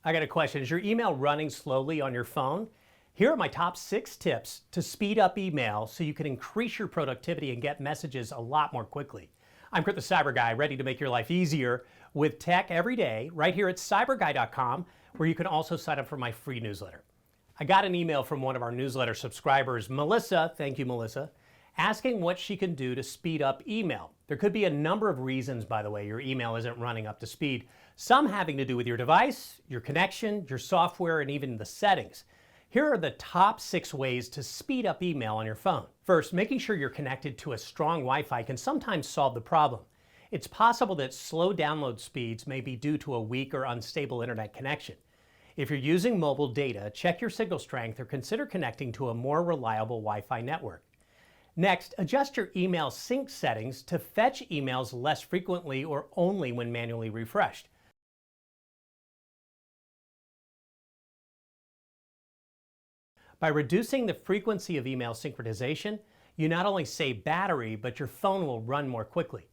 I got a question. Is your email running slowly on your phone? Here are my top 6 tips to speed up email so you can increase your productivity and get messages a lot more quickly. I'm Kurt the Cyber Guy, ready to make your life easier with tech every day, right here at CyberGuy.com, where you can also sign up for my free newsletter. I got an email from one of our newsletter subscribers, Melissa, thank you Melissa, asking what she can do to speed up email. There could be a number of reasons, by the way, your email isn't running up to speed. Some having to do with your device, your connection, your software, and even the settings. Here are the top 6 ways to speed up email on your phone. First, making sure you're connected to a strong Wi-Fi can sometimes solve the problem. It's possible that slow download speeds may be due to a weak or unstable internet connection. If you're using mobile data, check your signal strength or consider connecting to a more reliable Wi-Fi network. Next, adjust your email sync settings to fetch emails less frequently or only when manually refreshed. By reducing the frequency of email synchronization, you not only save battery, but your phone will run more quickly.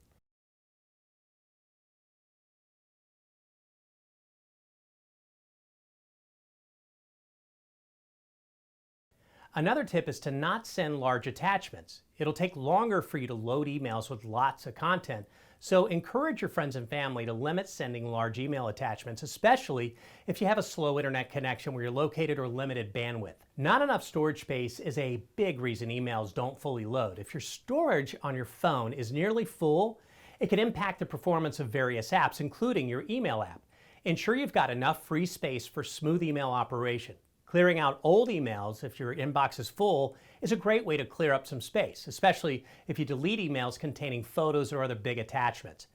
Another tip is to not send large attachments. It'll take longer for you to load emails with lots of content, so encourage your friends and family to limit sending large email attachments, especially if you have a slow internet connection where you're located or limited bandwidth. Not enough storage space is a big reason emails don't fully load. If your storage on your phone is nearly full, it can impact the performance of various apps, including your email app. Ensure you've got enough free space for smooth email operation. Clearing out old emails if your inbox is full is a great way to clear up some space, especially if you delete emails containing photos or other big attachments.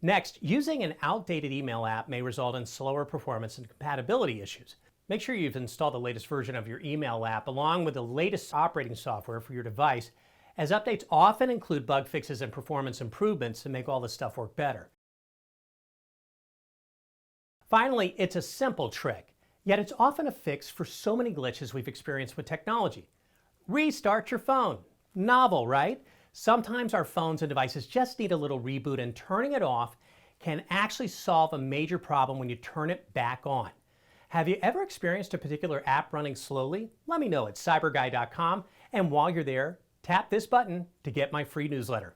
Next, using an outdated email app may result in slower performance and compatibility issues. Make sure you've installed the latest version of your email app along with the latest operating software for your device, as updates often include bug fixes and performance improvements to make all this stuff work better. Finally, it's a simple trick. Yet it's often a fix for so many glitches we've experienced with technology. Restart your phone. Novel, right? Sometimes our phones and devices just need a little reboot, and turning it off can actually solve a major problem when you turn it back on. Have you ever experienced a particular app running slowly? Let me know at cyberguy.com, and while you're there, tap this button to get my free newsletter.